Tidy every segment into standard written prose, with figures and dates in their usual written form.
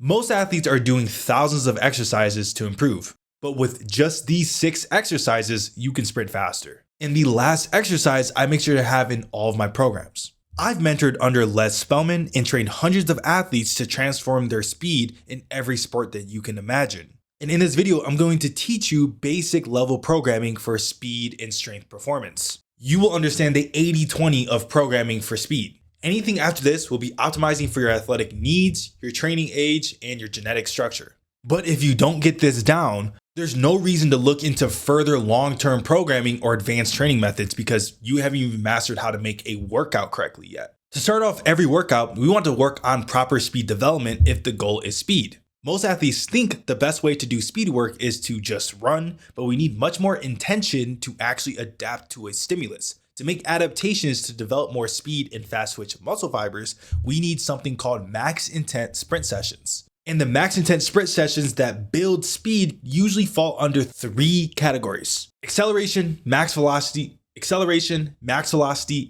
Most athletes are doing thousands of exercises to improve, but with just these 6 exercises, you can sprint faster. And the last exercise I make sure to have in all of my programs. I've mentored under Les Spellman and trained hundreds of athletes to transform their speed in every sport that you can imagine. And in this video, I'm going to teach you basic level programming for speed and strength performance. You will understand the 80-20 of programming for speed. Anything after this will be optimizing for your athletic needs, your training age, and your genetic structure. But if you don't get this down, there's no reason to look into further long-term programming or advanced training methods because you haven't even mastered how to make a workout correctly yet. To start off every workout, we want to work on proper speed development if the goal is speed. Most athletes think the best way to do speed work is to just run, but we need much more intention to actually adapt to a stimulus. To make adaptations to develop more speed and fast twitch muscle fibers, we need something called max intent sprint sessions. And the max intent sprint sessions that build speed usually fall under 3 categories: acceleration, max velocity,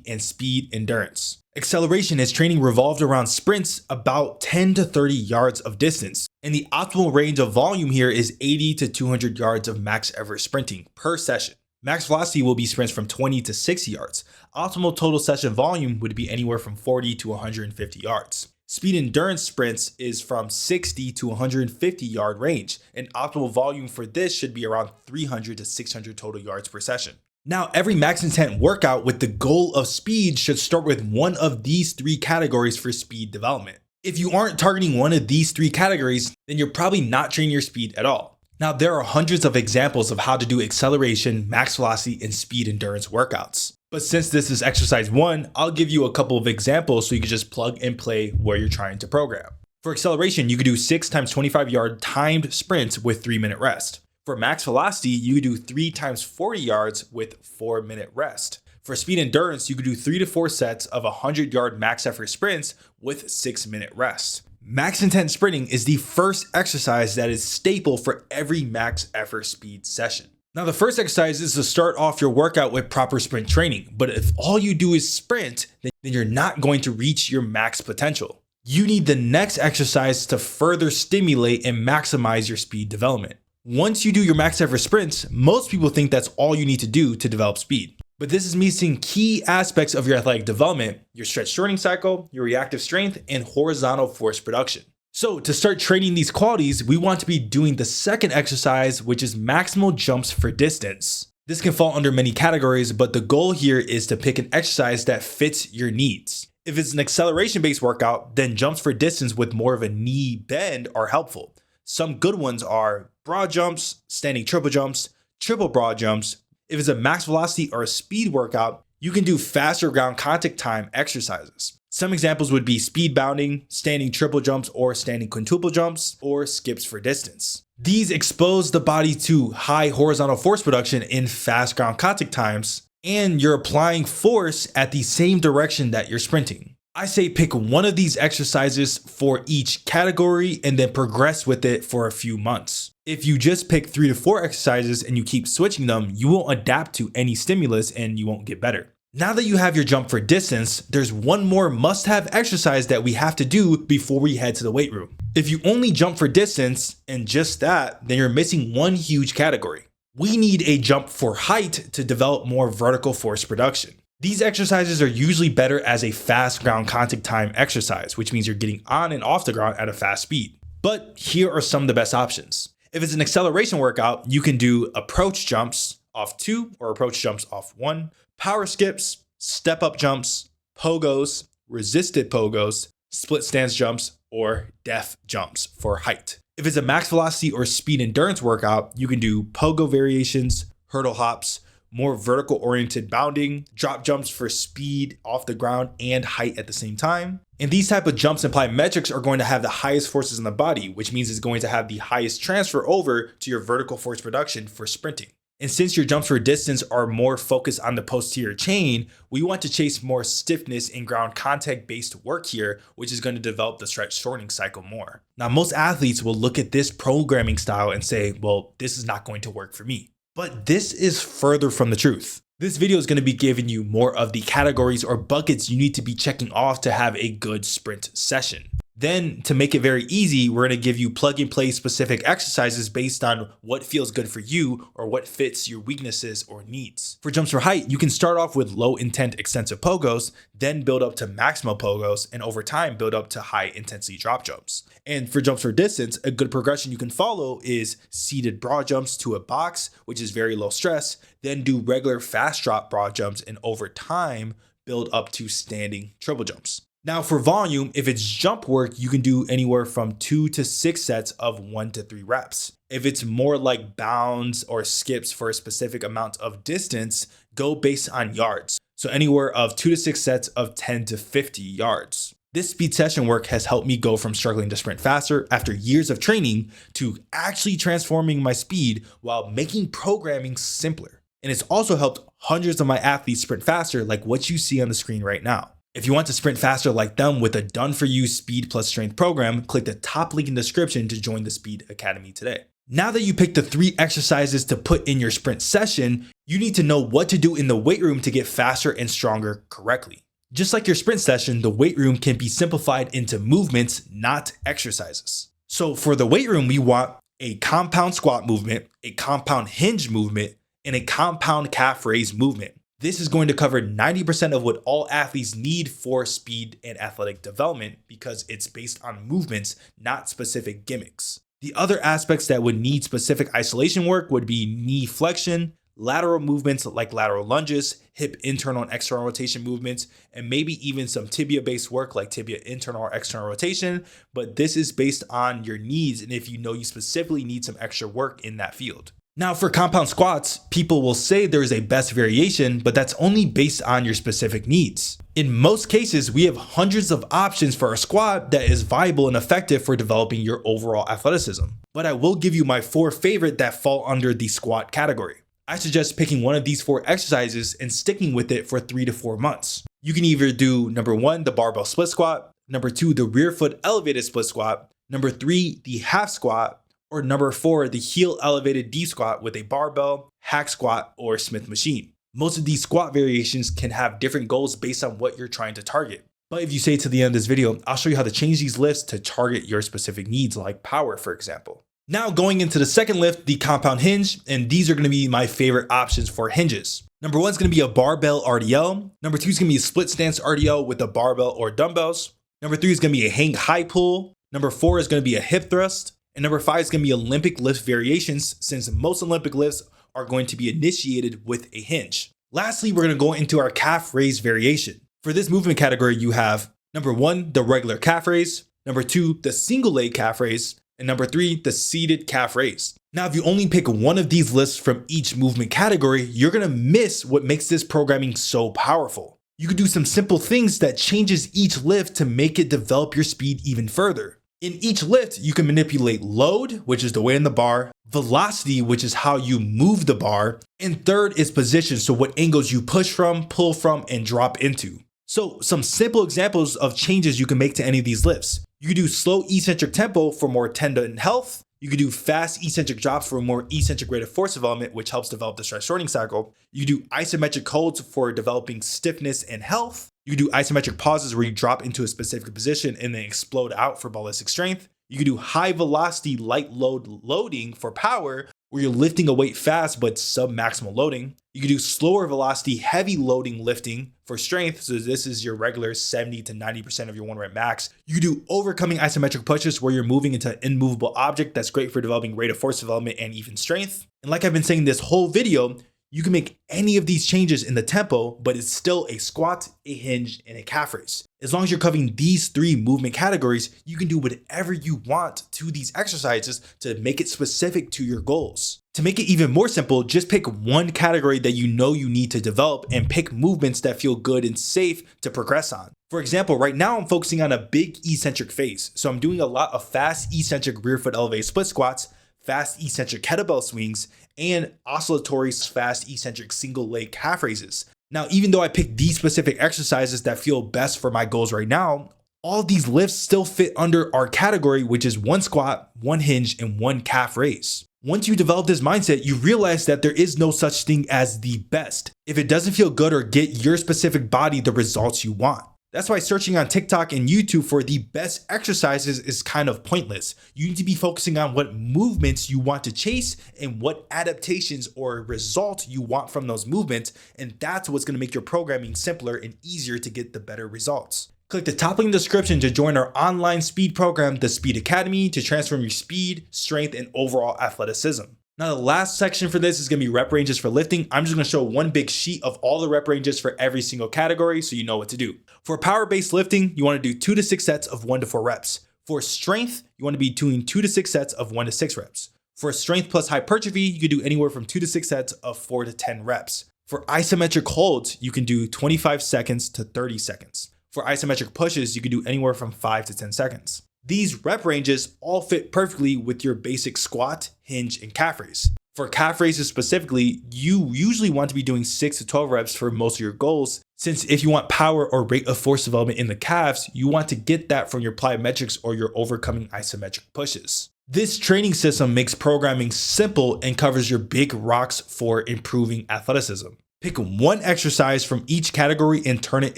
and speed endurance. Acceleration is training revolved around sprints about 10 to 30 yards of distance. And the optimal range of volume here is 80 to 200 yards of max effort sprinting per session. Max velocity will be sprints from 20 to 60 yards. Optimal total session volume would be anywhere from 40 to 150 yards. Speed endurance sprints is from 60 to 150 yard range, and optimal volume for this should be around 300 to 600 total yards per session. Now, every max intent workout with the goal of speed should start with one of these 3 categories for speed development. If you aren't targeting one of these 3 categories, then you're probably not training your speed at all. Now, there are hundreds of examples of how to do acceleration, max velocity, and speed endurance workouts. But since this is exercise 1, I'll give you a couple of examples so you can just plug and play where you're trying to program. For acceleration, you could do 6 times 25 yard timed sprints with 3-minute rest. For max velocity, you could do 3 times 40 yards with 4-minute rest. For speed endurance, you could do 3 to 4 sets of 100 yard max effort sprints with 6-minute rest. Max intent sprinting is the first exercise that is staple for every max effort speed session. Now, the first exercise is to start off your workout with proper sprint training, but if all you do is sprint, then you're not going to reach your max potential. You need the next exercise to further stimulate and maximize your speed development. Once you do your max effort sprints, most people think that's all you need to do to develop speed. But this is missing key aspects of your athletic development: your stretch shortening cycle, your reactive strength, and horizontal force production. So to start training these qualities, we want to be doing the second exercise, which is maximal jumps for distance. This can fall under many categories, but the goal here is to pick an exercise that fits your needs. If it's an acceleration-based workout, then jumps for distance with more of a knee bend are helpful. Some good ones are broad jumps, standing triple jumps, triple broad jumps. If it's a max velocity or a speed workout, you can do faster ground contact time exercises. Some examples would be speed bounding, standing triple jumps or standing quintuple jumps, or skips for distance. These expose the body to high horizontal force production in fast ground contact times, and you're applying force at the same direction that you're sprinting. I say pick one of these exercises for each category and then progress with it for a few months. If you just pick 3 to 4 exercises and you keep switching them, you won't adapt to any stimulus and you won't get better. Now that you have your jump for distance, there's one more must-have exercise that we have to do before we head to the weight room. If you only jump for distance and just that, then you're missing one huge category. We need a jump for height to develop more vertical force production. These exercises are usually better as a fast ground contact time exercise, which means you're getting on and off the ground at a fast speed. But here are some of the best options. If it's an acceleration workout, you can do approach jumps off 2 or approach jumps off 1, power skips, step up jumps, pogos, resisted pogos, split stance jumps, or def jumps for height. If it's a max velocity or speed endurance workout, you can do pogo variations, hurdle hops, more vertical oriented bounding, drop jumps for speed off the ground and height at the same time. And these type of jumps and plyometrics are going to have the highest forces in the body, which means it's going to have the highest transfer over to your vertical force production for sprinting. And since your jumps for distance are more focused on the posterior chain, we want to chase more stiffness and ground contact based work here, which is going to develop the stretch shortening cycle more. Now, most athletes will look at this programming style and say, well, this is not going to work for me. But this is further from the truth. This video is going to be giving you more of the categories or buckets you need to be checking off to have a good sprint session. Then to make it very easy, we're going to give you plug and play specific exercises based on what feels good for you or what fits your weaknesses or needs. For jumps for height, you can start off with low intent extensive pogos, then build up to maximal pogos, and over time build up to high intensity drop jumps. And for jumps for distance, a good progression you can follow is seated broad jumps to a box, which is very low stress, then do regular fast drop broad jumps, and over time build up to standing triple jumps. Now for volume, if it's jump work, you can do anywhere from 2 to 6 sets of 1 to 3 reps. If it's more like bounds or skips for a specific amount of distance, go based on yards. So anywhere of 2 to 6 sets of 10 to 50 yards. This speed session work has helped me go from struggling to sprint faster after years of training to actually transforming my speed while making programming simpler. And it's also helped hundreds of my athletes sprint faster like what you see on the screen right now. If you want to sprint faster like them with a done-for-you speed plus strength program, click the top link in the description to join the Speed Academy today. Now that you picked the 3 exercises to put in your sprint session, you need to know what to do in the weight room to get faster and stronger correctly. Just like your sprint session, the weight room can be simplified into movements, not exercises. So for the weight room, we want a compound squat movement, a compound hinge movement, and a compound calf raise movement. This is going to cover 90% of what all athletes need for speed and athletic development because it's based on movements, not specific gimmicks. The other aspects that would need specific isolation work would be knee flexion, lateral movements like lateral lunges, hip internal and external rotation movements, and maybe even some tibia-based work like tibia internal or external rotation, but this is based on your needs and if you know you specifically need some extra work in that field. Now for compound squats, people will say there is a best variation, but that's only based on your specific needs. In most cases, we have hundreds of options for a squat that is viable and effective for developing your overall athleticism. But I will give you my 4 favorite that fall under the squat category. I suggest picking one of these 4 exercises and sticking with it for 3 to 4 months. You can either do number 1, the barbell split squat, number 2, the rear foot elevated split squat, number 3, the half squat, or number 4, the heel elevated D squat with a barbell, hack squat, or Smith machine. Most of these squat variations can have different goals based on what you're trying to target. But if you stay to the end of this video, I'll show you how to change these lifts to target your specific needs like power, for example. Now going into the second lift, the compound hinge, and these are going to be my favorite options for hinges. Number 1 is going to be a barbell RDL. Number 2 is going to be a split stance RDL with a barbell or dumbbells. Number 3 is going to be a hang high pull. Number 4 is going to be a hip thrust. And number 5 is going to be Olympic lift variations, since most Olympic lifts are going to be initiated with a hinge. Lastly, we're going to go into our calf raise variation. For this movement category, you have number 1, the regular calf raise, number 2, the single leg calf raise, and number 3, the seated calf raise. Now, if you only pick one of these lifts from each movement category, you're going to miss what makes this programming so powerful. You could do some simple things that changes each lift to make it develop your speed even further. In each lift, you can manipulate load, which is the weight in the bar, velocity, which is how you move the bar, and third is position, so what angles you push from, pull from, and drop into. So some simple examples of changes you can make to any of these lifts. You can do slow eccentric tempo for more tendon health. You can do fast eccentric drops for a more eccentric rate of force development, which helps develop the stress shortening cycle. You can do isometric holds for developing stiffness and health. You can do isometric pauses where you drop into a specific position and then explode out for ballistic strength. You can do high velocity light load loading for power, where you're lifting a weight fast but sub-maximal loading. You can do slower velocity heavy loading lifting for strength, so this is your regular 70 to 90% of your 1 rep max. You can do overcoming isometric pushes where you're moving into an immovable object. That's great for developing rate of force development and even strength. And like I've been saying this whole video, you can make any of these changes in the tempo, but it's still a squat, a hinge, and a calf raise. As long as you're covering these 3 movement categories, you can do whatever you want to these exercises to make it specific to your goals. To make it even more simple, just pick one category that you know you need to develop and pick movements that feel good and safe to progress on. For example, right now I'm focusing on a big eccentric phase. So I'm doing a lot of fast eccentric rear foot elevated split squats, fast eccentric kettlebell swings, and oscillatory fast eccentric single leg calf raises. Now, even though I picked these specific exercises that feel best for my goals right now, all these lifts still fit under our category, which is 1 squat, 1 hinge, and 1 calf raise. Once you develop this mindset, you realize that there is no such thing as the best if it doesn't feel good or get your specific body the results you want. That's why searching on TikTok and YouTube for the best exercises is kind of pointless. You need to be focusing on what movements you want to chase and what adaptations or results you want from those movements, and that's what's going to make your programming simpler and easier to get the better results. Click the top link in the description to join our online speed program, the Speed Academy, to transform your speed, strength, and overall athleticism. Now, the last section for this is going to be rep ranges for lifting. I'm just going to show one big sheet of all the rep ranges for every single category so you know what to do. For power-based lifting, you want to do 2 to 6 sets of 1 to 4 reps. For strength, you want to be doing 2 to 6 sets of 1 to 6 reps. For strength plus hypertrophy, you can do anywhere from 2 to 6 sets of 4 to 10 reps. For isometric holds, you can do 25 seconds to 30 seconds. For isometric pushes, you can do anywhere from 5 to 10 seconds. These rep ranges all fit perfectly with your basic squat, hinge, and calf raise. For calf raises specifically, you usually want to be doing 6 to 12 reps for most of your goals, since if you want power or rate of force development in the calves, you want to get that from your plyometrics or your overcoming isometric pushes. This training system makes programming simple and covers your big rocks for improving athleticism. Pick one exercise from each category and turn it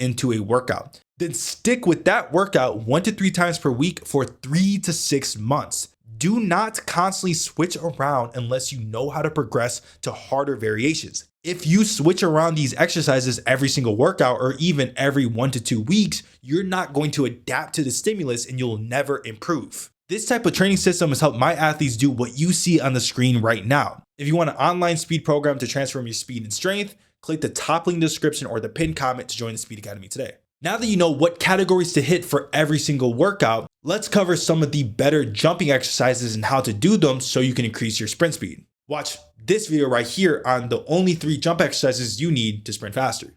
into a workout. Then stick with that workout 1 to 3 times per week for 3 to 6 months. Do not constantly switch around unless you know how to progress to harder variations. If you switch around these exercises every single workout or even every 1 to 2 weeks, you're not going to adapt to the stimulus and you'll never improve. This type of training system has helped my athletes do what you see on the screen right now. If you want an online speed program to transform your speed and strength, click the top link in the description or the pinned comment to join the Speed Academy today. Now that you know what categories to hit for every single workout, let's cover some of the better jumping exercises and how to do them so you can increase your sprint speed. Watch this video right here on the only 3 jump exercises you need to sprint faster.